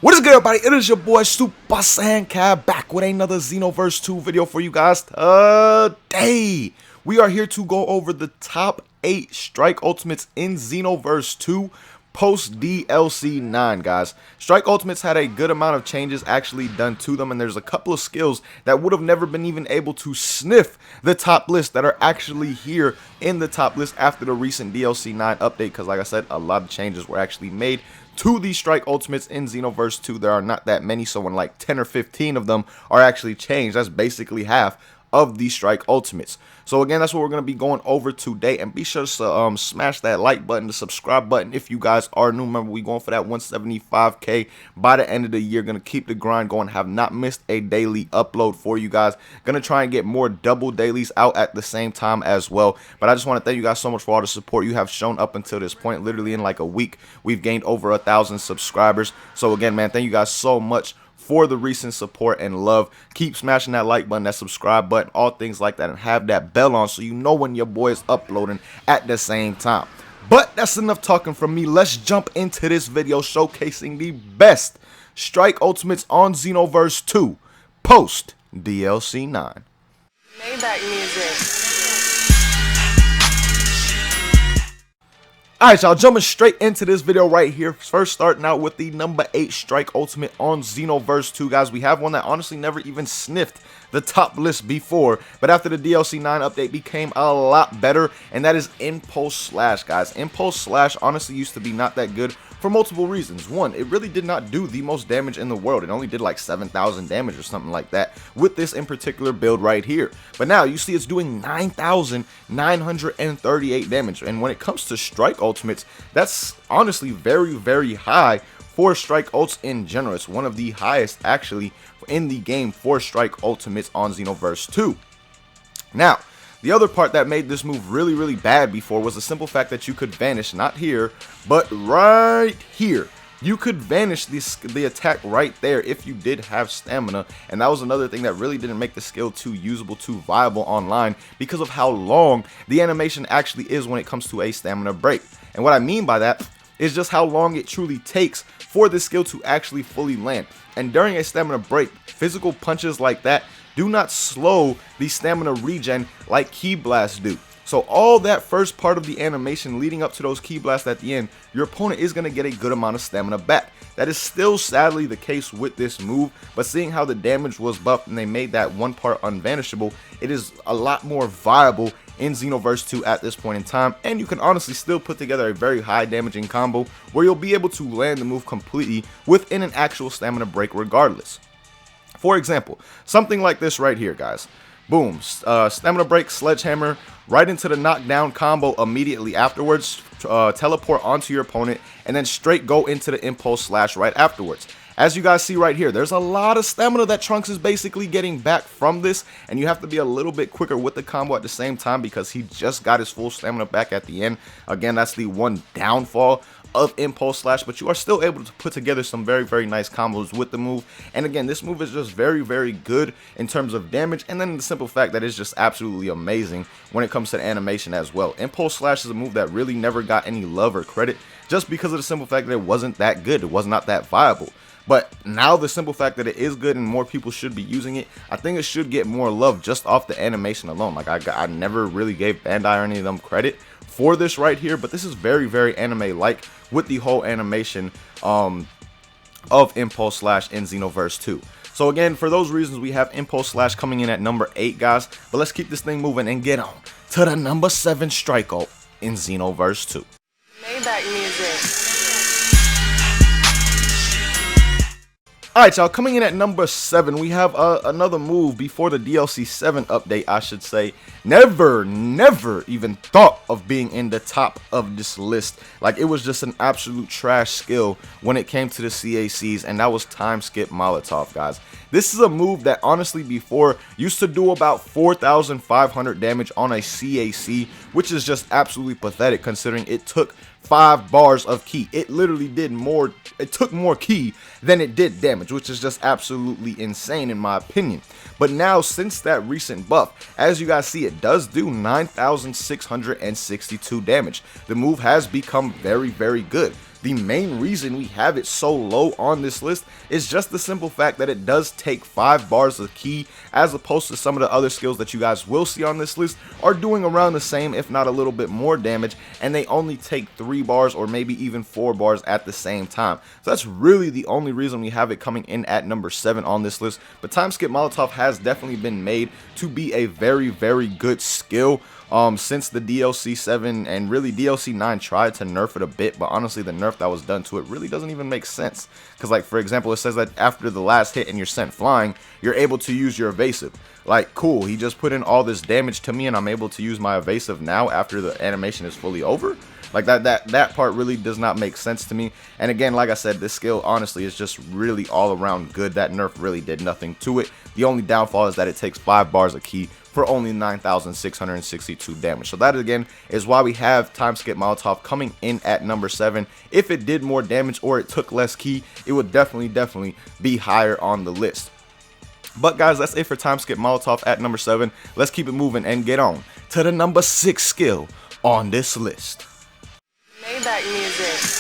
What is good, everybody? It is your boy Super Saiyan Cab back with another Xenoverse 2 video for you guys today. We are here to go over the top 8 Strike Ultimates in Xenoverse 2 post DLC 9, guys. Strike Ultimates had a good amount of changes actually done to them, and there's a couple of skills that would have never been even able to sniff the top list that are actually here in the top list after the recent DLC 9 update, because like I said, a lot of changes were actually made to these Strike Ultimates in Xenoverse 2. There are not that many, so when like 10 or 15 of them are actually changed, that's basically half of the Strike Ultimates. So again, that's what we're going to be going over today, and be sure to smash that like button, the subscribe button if you guys are new. Remember, we going for that 175k by the end of the year. Going to keep the grind going, have not missed a daily upload for you guys. Going to try and get more double dailies out at the same time as well. But I just want to thank you guys so much for all the support you have shown up until this point. Literally in like a week, we've gained over 1,000 subscribers. So again, man, thank you guys so much for the recent support and love. Keep smashing that like button, that subscribe button, all things like that, and have that bell on so you know when your boy is uploading at the same time. But that's enough talking from me. Let's jump into this video showcasing the best Strike Ultimates on Xenoverse 2 post DLC 9. Maybach music. Alright, y'all, jumping straight into this video right here. First, starting out with the number 8 Strike Ultimate on Xenoverse 2, guys. We have one that honestly never even sniffed the top list before, but after the DLC 9 update became a lot better, and that is Impulse Slash, guys. Impulse Slash honestly used to be not that good for multiple reasons. One, it really did not do the most damage in the world. It only did like 7,000 damage or something like that with this in particular build right here. But now you see it's doing 9,938 damage, and when it comes to Strike Ultimates, that's honestly very, very high for Strike Ults in general. It's one of the highest actually in the game for Strike Ultimates on Xenoverse 2. Now, the other part that made this move really, really bad before was the simple fact that you could vanish, not here, but right here. You could vanish the attack right there if you did have stamina, and that was another thing that really didn't make the skill too usable, too viable online, because of how long the animation actually is when it comes to a stamina break. And what I mean by that is just how long it truly takes for this skill to actually fully land. And during a stamina break, physical punches like that do not slow the stamina regen like Ki Blasts do. So all that first part of the animation leading up to those Ki Blasts at the end, your opponent is going to get a good amount of stamina back. That is still sadly the case with this move, but seeing how the damage was buffed and they made that one part unvanishable, it is a lot more viable in Xenoverse 2 at this point in time, and you can honestly still put together a very high damaging combo where you'll be able to land the move completely within an actual stamina break regardless. For example, something like this right here, guys. Boom, stamina break, sledgehammer, right into the knockdown combo immediately afterwards, teleport onto your opponent, and then straight go into the Impulse Slash right afterwards. As you guys see right here, there's a lot of stamina that Trunks is basically getting back from this, and you have to be a little bit quicker with the combo at the same time because he just got his full stamina back at the end. Again, that's the one downfall of Impulse Slash, but you are still able to put together some very, very nice combos with the move. And again, this move is just very, very good in terms of damage, and then the simple fact that it's just absolutely amazing when it comes to the animation as well. Impulse Slash is a move that really never got any love or credit just because of the simple fact that it wasn't that good, it was not that viable. But now the simple fact that it is good and more people should be using it, I think it should get more love just off the animation alone. Like I never really gave Bandai or any of them credit for this right here, but this is very, very anime-like with the whole animation of Impulse Slash in Xenoverse 2. So again, for those reasons, we have Impulse Slash coming in at number 8, guys. But let's keep this thing moving and get on to the number 7 Strike Ult in Xenoverse 2. Maybach music. Alright, y'all, coming in at number 7, we have another move before the DLC 7 update, I should say. Never even thought of being in the top of this list. Like, it was just an absolute trash skill when it came to the CACs, and that was Timeskip Molotov, guys. This is a move that honestly before used to do about 4,500 damage on a CAC, which is just absolutely pathetic considering it took 5 bars of ki. It literally did more, it took more ki than it did damage, which is just absolutely insane in my opinion. But now, since that recent buff, as you guys see, it does do 9,662 damage. The move has become very, very good. The main reason we have it so low on this list is just the simple fact that it does take 5 bars of ki, as opposed to some of the other skills that you guys will see on this list are doing around the same, if not a little bit more damage, and they only take 3 bars or maybe even 4 bars at the same time. So that's really the only reason we have it coming in at number 7 on this list. But Timeskip Molotov has definitely been made to be a very, very good skill. Since the DLC 7 and really DLC 9 tried to nerf it a bit, but honestly the nerf that was done to it really doesn't even make sense. Because like, for example, it says that after the last hit and you're sent flying, you're able to use your evasive. Like, cool, he just put in all this damage to me and I'm able to use my evasive now after the animation is fully over? Like, that part really does not make sense to me. And again, like I said, this skill honestly is just really all around good. That nerf really did nothing to it. The only downfall is that it takes 5 bars of ki for only 9,662 damage. So that again is why we have Timeskip Molotov coming in at number 7. If it did more damage or it took less ki, it would definitely be higher on the list. But guys, that's it for Timeskip Molotov at number 7. Let's keep it moving and get on to the number 6 skill on this list. Maybach music.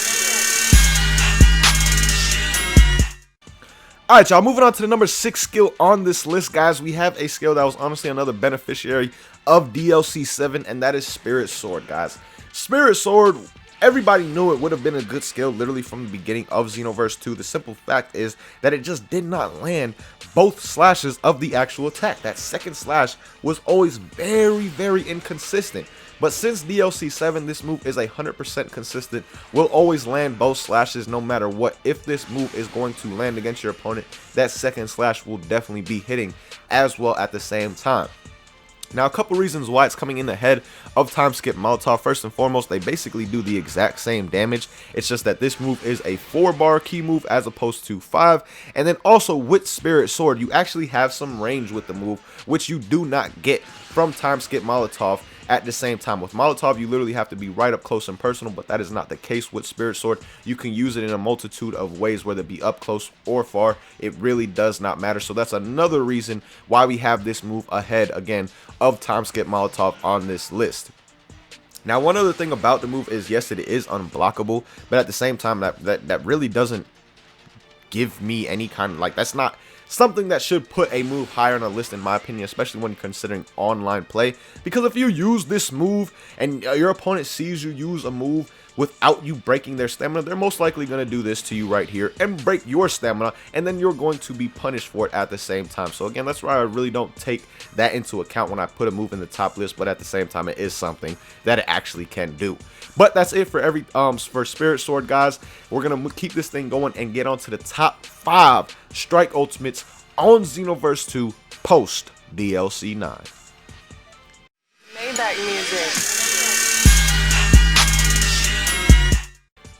Alright y'all, moving on to the number 6 skill on this list, guys. We have a skill that was honestly another beneficiary of DLC 7, and that is Spirit Sword, guys. Spirit Sword, everybody knew it would have been a good skill literally from the beginning of Xenoverse 2. The simple fact is that it just did not land both slashes of the actual attack. That second slash was always very, very inconsistent. But since DLC 7, this move is 100% consistent, will always land both slashes no matter what. If this move is going to land against your opponent, that second slash will definitely be hitting as well at the same time. Now, a couple reasons why it's coming in ahead of Timeskip Molotov. First and foremost, they basically do the exact same damage. It's just that this move is a 4-bar ki move as opposed to 5. And then also with Spirit Sword, you actually have some range with the move, which you do not get from Timeskip Molotov. At the same time, with Molotov, you literally have to be right up close and personal, but that is not the case with Spirit Sword. You can use it in a multitude of ways, whether it be up close or far. It really does not matter. So that's another reason why we have this move ahead, again, of Timeskip Molotov on this list. Now, one other thing about the move is, yes, it is unblockable, but at the same time, that really doesn't give me any kind of, like, that's not something that should put a move higher on the list, in my opinion, especially when considering online play. Because if you use this move and your opponent sees you use a move without you breaking their stamina, they're most likely going to do this to you right here and break your stamina, and then you're going to be punished for it at the same time. So again, that's why I really don't take that into account when I put a move in the top list, but at the same time, it is something that it actually can do. But that's it for for Spirit Sword, guys. We're gonna keep this thing going and get on to the top 5 strike ultimates on Xenoverse 2 post DLC 9. Maybach music.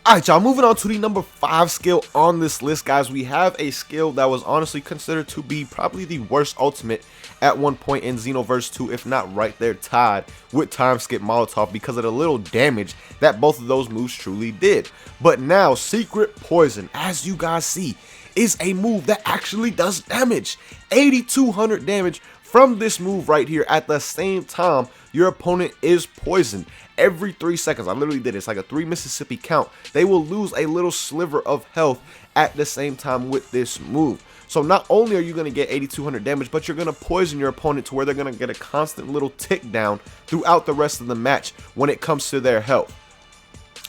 Alright y'all, moving on to the number 5 skill on this list, guys. We have a skill that was honestly considered to be probably the worst ultimate at one point in Xenoverse 2, if not right there tied with Timeskip Molotov, because of the little damage that both of those moves truly did. But now, Secret Poison, as you guys see, is a move that actually does damage. 8,200 damage from this move right here. At the same time, your opponent is poisoned. Every 3 seconds, I literally did it. It's like a 3 Mississippi count. They will lose a little sliver of health at the same time with this move. So not only are you going to get 8,200 damage, but you're going to poison your opponent to where they're going to get a constant little tick down throughout the rest of the match when it comes to their health.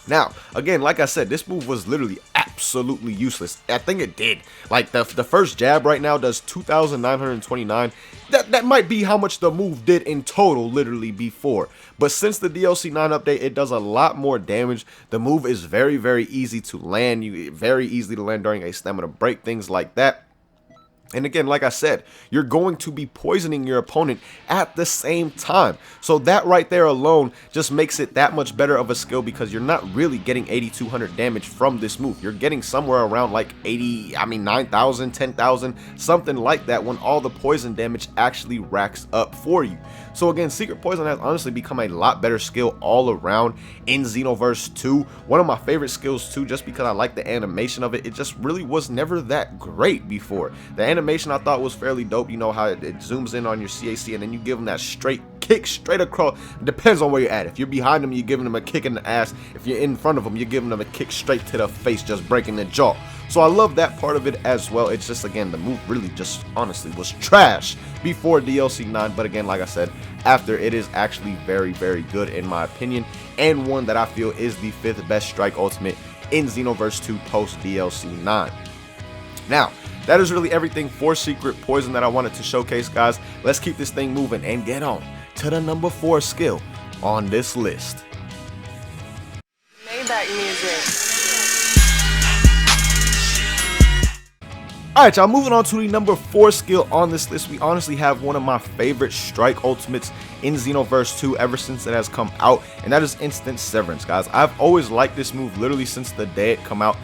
Now, again, like I said, this move was literally absolutely useless. I think it did. Like, the first jab right now does 2,929. That might be how much the move did in total, literally, before. But since the DLC 9 update, it does a lot more damage. The move is very, very easy to land. Very easy to land during a stamina break, things like that. And again, like I said, you're going to be poisoning your opponent at the same time. So that right there alone just makes it that much better of a skill, because you're not really getting 8,200 damage from this move. You're getting somewhere around like 9,000, 10,000, something like that, when all the poison damage actually racks up for you. So again, Secret Poison has honestly become a lot better skill all around in Xenoverse 2. One of my favorite skills too, just because I like the animation of it. It just really was never that great before. The animation I thought was fairly dope. You know how it zooms in on your CAC and then you give them that straight kick straight across. Depends on where you're at. If you're behind them, you're giving them a kick in the ass. If you're in front of them, you're giving them a kick straight to the face, just breaking the jaw. So I love that part of it as well. It's just, again, the move really just honestly was trash before DLC 9. But again, like I said, after, it is actually very, very good in my opinion. And one that I feel is the 5th best strike ultimate in Xenoverse 2 post DLC 9. Now, that is really everything for Secret Poison that I wanted to showcase, guys. Let's keep this thing moving and get on to the number 4 skill on this list. Maybach music. Alright, y'all, moving on to the number 4 skill on this list. We honestly have one of my favorite strike ultimates in Xenoverse 2 ever since it has come out, and that is instant Severance, guys. I've always liked this move literally since the day it came out.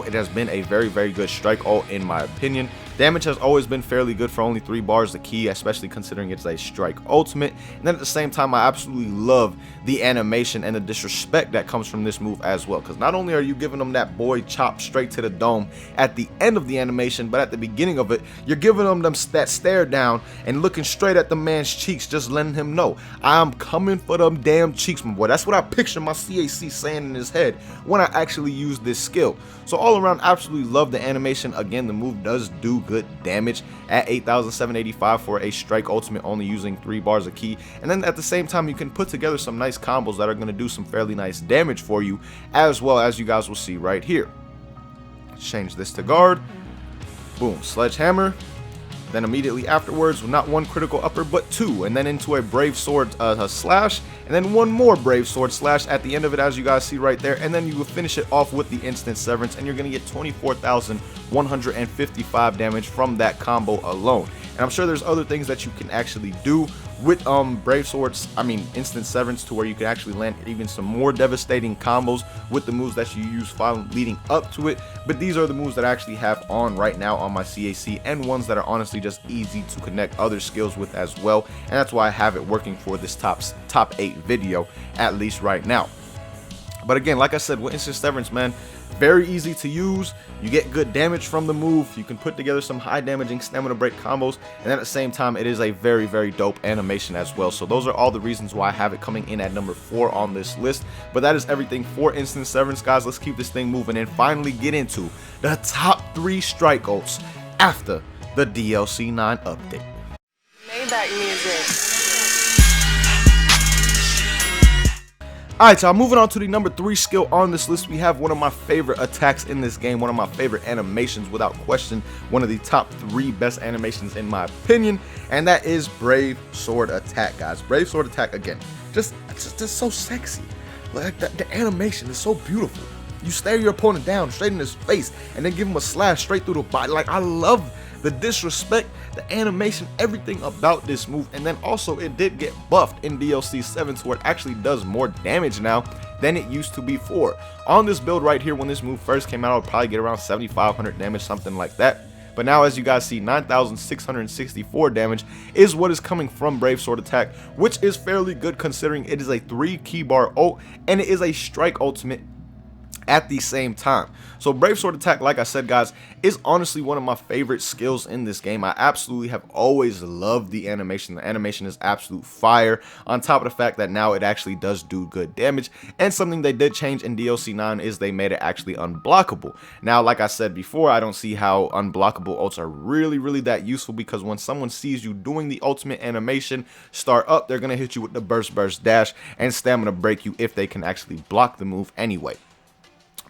It has been a very, very good strike ult in my opinion. Damage has always been fairly good for only 3 bars the key, especially considering it's a strike ultimate. And then at the same time, I absolutely love the animation and the disrespect that comes from this move as well. Because not only are you giving them that boy chop straight to the dome at the end of the animation, but at the beginning of it, you're giving them that stare down and looking straight at the man's cheeks, just letting him know, I'm coming for them damn cheeks, my boy. That's what I picture my CAC saying in his head when I actually use this skill. So all around, absolutely love the animation. Again, the move does do good damage at 8,785 for a strike ultimate, only using 3 bars of key. And then at the same time, you can put together some nice combos that are going to do some fairly nice damage for you, as well, as you guys will see right here. Change this to guard. Boom, sledgehammer. Then immediately afterwards, not 1 critical upper, but 2, and then into a brave sword slash, and then 1 more brave sword slash at the end of it, as you guys see right there. And then you will finish it off with the instant Severance, and you're going to get 24,155 damage from that combo alone. And I'm sure there's other things that you can actually do with brave swords, instant Severance, to where you can actually land even some more devastating combos with the moves that you use leading up to it. But these are the moves that I actually have on right now on my CAC, and ones that are honestly just easy to connect other skills with as well. And that's why I have it working for this top 8 video, at least right now. But again, like I said, with instant Severance, man, very easy to use. You get good damage from the move. You can put together some high damaging stamina break combos, and at the same time, it is a very, very dope animation as well. So those are all the reasons why I have it coming in at number 4 on this list. But that is everything for instant Severance, guys. Let's keep this thing moving and finally get into the top 3 strike ults after the DLC 9 update. Maybach music. Alright, y'all, moving on to the number 3 skill on this list, we have one of my favorite attacks in this game, one of my favorite animations, without question, one of the top 3 best animations in my opinion, and that is Brave Sword Attack, guys. Brave Sword Attack, again, just so sexy. Like, the animation is so beautiful. You stare your opponent down straight in his face and then give him a slash straight through the body. Like, I love the disrespect, the animation, everything about this move. And then also, it did get buffed in DLC 7 to where it actually does more damage now than it used to before. On this build right here, when this move first came out, I would probably get around 7,500 damage, something like that. But now, as you guys see, 9,664 damage is what is coming from Brave Sword Attack, which is fairly good considering it is a 3 key bar ult and it is a strike ultimate at the same time. So Brave Sword Attack, like I said, guys, is honestly one of my favorite skills in this game. I absolutely have always loved the animation. The animation is absolute fire, on top of the fact that now it actually does do good damage. And something they did change in DLC 9 is they made it actually unblockable. Now, like I said before, I don't see how unblockable ults are really that useful, because when someone sees you doing the ultimate animation start up, they're gonna hit you with the burst dash and stamina break you if they can actually block the move anyway.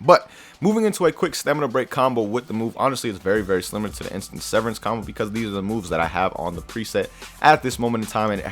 But moving into a quick stamina break combo with the move, honestly, it's very similar to the instant Severance combo, because these are the moves that I have on the preset at this moment in time, and it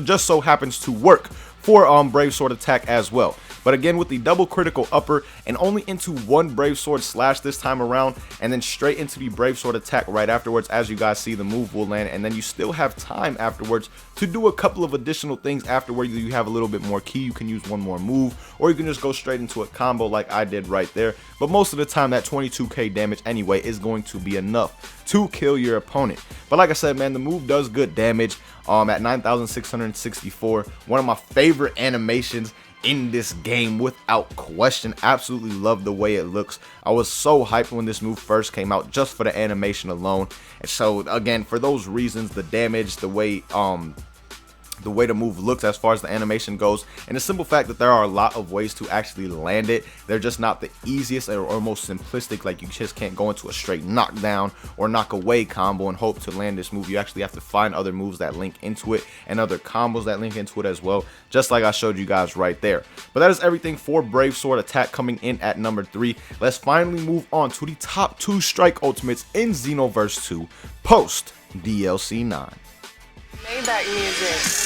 just so happens to work for Brave Sword Attack as well. But again, with the double critical upper and only into 1 Brave Sword slash this time around, and then straight into the Brave Sword Attack right afterwards, as you guys see, the move will land, and then you still have time afterwards to do a couple of additional things after, where you have a little bit more key. You can use 1 more move, or you can just go straight into a combo like I did right there. But most of the time, that 22k damage anyway is going to be enough to kill your opponent. But like I said, man, the move does good damage at 9,664. One of my favorite animations in this game, without question. Absolutely love the way it looks. I was so hyped when this move first came out, just for the animation alone. And so again, for those reasons, the damage, the way the way the move looks as far as the animation goes, and the simple fact that there are a lot of ways to actually land it. They're just not the easiest or most simplistic. Like, you just can't go into a straight knockdown or knock away combo and hope to land this move. You actually have to find other moves that link into it and other combos that link into it as well, just like I showed you guys right there. But that is everything for Brave Sword Attack, coming in at number 3. Let's finally move on to the top 2 strike ultimates in Xenoverse 2 post DLC 9. Maybach music.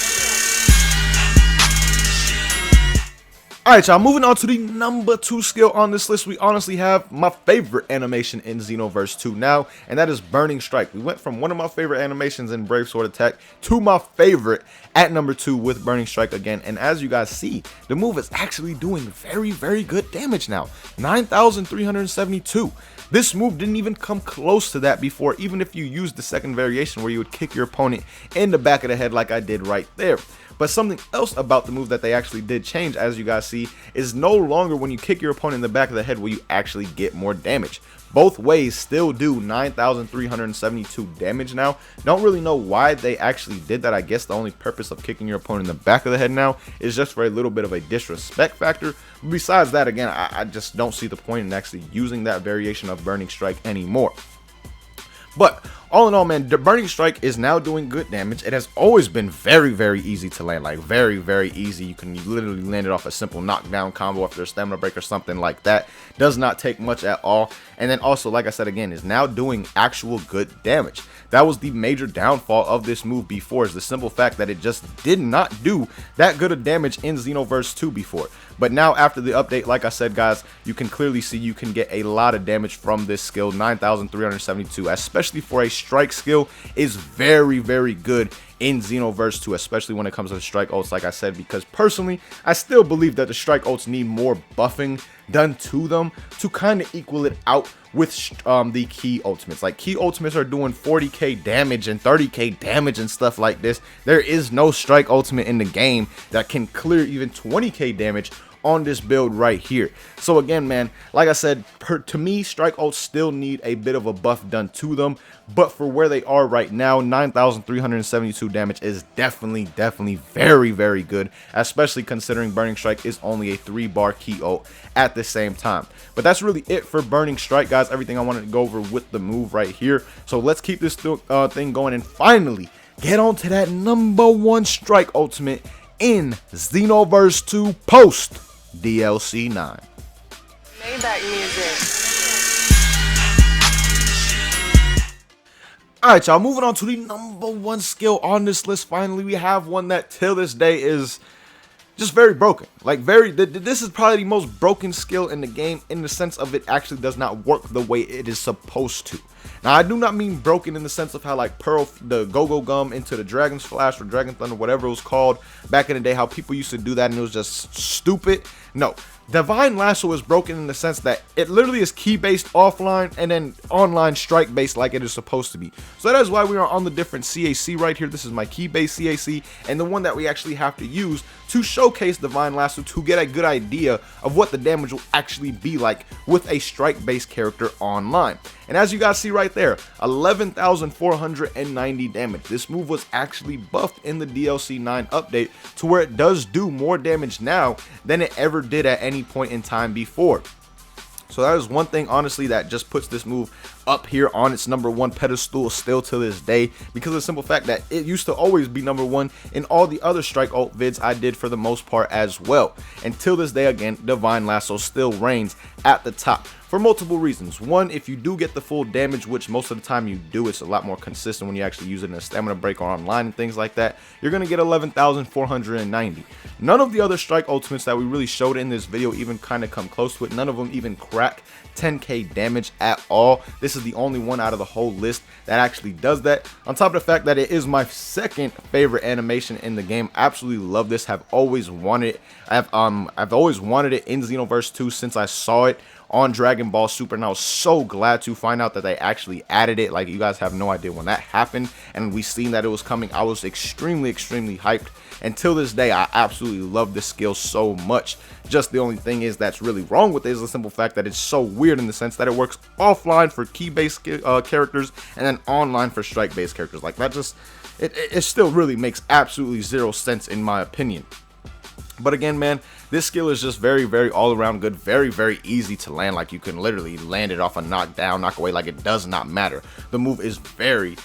Alright, y'all, moving on to the number 2 skill on this list. We honestly have my favorite animation in Xenoverse 2 now, and that is Burning Strike. We went from one of my favorite animations in Brave Sword Attack to my favorite at number 2 with Burning Strike again. And as you guys see, the move is actually doing very, very good damage now. 9,372. This move didn't even come close to that before, even if you used the second variation where you would kick your opponent in the back of the head like I did right there. But something else about the move that they actually did change, as you guys see, is no longer when you kick your opponent in the back of the head will you actually get more damage. Both ways still do 9,372 damage now. Don't really know why they actually did that. I guess the only purpose of kicking your opponent in the back of the head now is just for a little bit of a disrespect factor. But besides that, again, I just don't see the point in actually using that variation of Burning Strike anymore. But all in all, man, the Burning Strike is now doing good damage. It has always been very, very easy to land, like very, very easy. You can literally land it off a simple knockdown combo after a stamina break or something like that. Does not take much at all. And then also, like I said again, is now doing actual good damage. That was the major downfall of this move before, is the simple fact that it just did not do that good of damage in Xenoverse 2 before. But now after the update, like I said, guys, you can clearly see you can get a lot of damage from this skill. 9,372, especially for a strike skill, is very, very good in Xenoverse 2, especially when it comes to the strike ults, like I said, because personally, I still believe that the strike ults need more buffing done to them to kind of equal it out with the key ultimates. Like, key ultimates are doing 40k damage and 30k damage and stuff like this. There is no strike ultimate in the game that can clear even 20k damage on this build right here. So again, man, like I said, to me, strike ults still need a bit of a buff done to them, but for where they are right now, 9,372 damage is definitely very, very good, especially considering Burning Strike is only a 3-bar key ult at the same time. But that's really it for Burning Strike, guys. Everything I wanted to go over with the move right here. So let's keep this thing going and finally get on to that number 1 strike ultimate in Xenoverse 2 post DLC 9. Maybach music. Alright, y'all, moving on to the number 1 skill on this list. Finally, we have one that till this day is just very broken. Like, this is probably the most broken skill in the game, in the sense of it actually does not work the way it is supposed to. Now, I do not mean broken in the sense of how, like, the Go-Go Gum into the Dragon's Flash or Dragon Thunder, whatever it was called back in the day, how people used to do that and it was just stupid. No, Divine Lasso is broken in the sense that it literally is key-based offline and then online strike-based like it is supposed to be. So that is why we are on the different CAC right here. This is my key-based CAC and the one that we actually have to use to showcase Divine Lasso to get a good idea of what the damage will actually be like with a strike-based character online. And as you guys see right there, 11,490 damage. This move was actually buffed in the DLC 9 update to where it does do more damage now than it ever did at any point in time before. So that is one thing, honestly, that just puts this move up here on its number 1 pedestal still to this day, because of the simple fact that it used to always be number 1 in all the other strike ult vids I did for the most part as well. Until this day, again, Divine Lasso still reigns at the top for multiple reasons. One, if you do get the full damage, which most of the time you do, it's a lot more consistent when you actually use it in a stamina break or online and things like that, you're going to get 11,490. None of the other strike ultimates that we really showed in this video even kind of come close to it. None of them even crack 10k damage at all. This is the only one out of the whole list that actually does that. On top of the fact that it is my second favorite animation in the game. Absolutely love this. Have always wanted it. I've always wanted it in Xenoverse 2 since I saw it on Dragon Ball Super, and I was so glad to find out that they actually added it. Like, you guys have no idea when that happened and we seen that it was coming. I was extremely hyped. Until this day, I absolutely love this skill so much. Just the only thing is that's really wrong with it is the simple fact that it's so weird in the sense that it works offline for key-based characters and then online for strike-based characters. Like, that just, it still really makes absolutely zero sense in my opinion. But again, man, this skill is just very all around good, very easy to land. Like, you can literally land it off a knockdown, knock away, like it does not matter. The move is very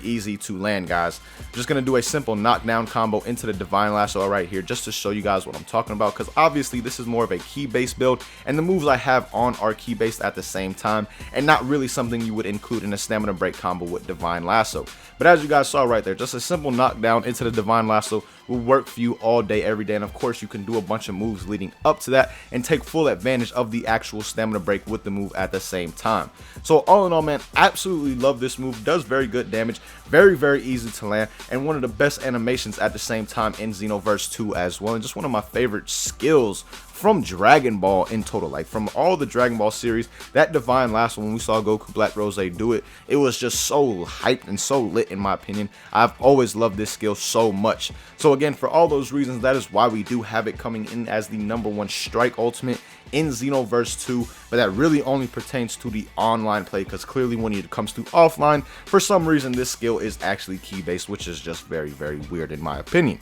easy to land, guys. I'm just gonna do a simple knockdown combo into the Divine Lasso right here just to show you guys what I'm talking about, because obviously this is more of a key-based build and the moves I have on are key-based at the same time and not really something you would include in a stamina break combo with Divine Lasso. But as you guys saw right there, just a simple knockdown into the Divine Lasso will work for you all day, every day, and of course you can do a bunch of moves leading up to that and take full advantage of the actual stamina break with the move at the same time. So all in all, man, absolutely love this move. Does very good damage, very easy to land, and one of the best animations at the same time in Xenoverse 2 as well, and just one of my favorite skills from Dragon Ball in total. Like, from all the Dragon Ball series, that Divine Lasso, when we saw Goku Black Rose do it, it was just so hyped and so lit in my opinion. I've always loved this skill so much. So again, for all those reasons, that is why we do have it coming in as the #1 strike ultimate in Xenoverse 2, but that really only pertains to the online play, because clearly when it comes to offline, for some reason this skill is actually key based, which is just very weird in my opinion.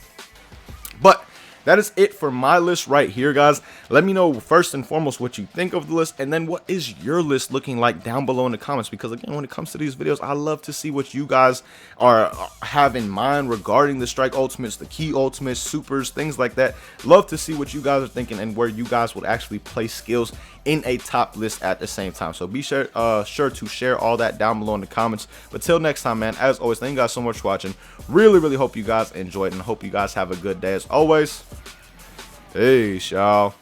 But that is it for my list right here, guys. Let me know first and foremost what you think of the list, and then what is your list looking like down below in the comments, because again, when it comes to these videos, I love to see what you guys have in mind regarding the strike ultimates, the key ultimates, supers, things like that. Love to see what you guys are thinking and where you guys would actually place skills in a top list at the same time. So be sure to share all that down below in the comments. But till next time, man, as always, thank you guys so much for watching. Really hope you guys enjoyed and hope you guys have a good day as always. Peace, y'all.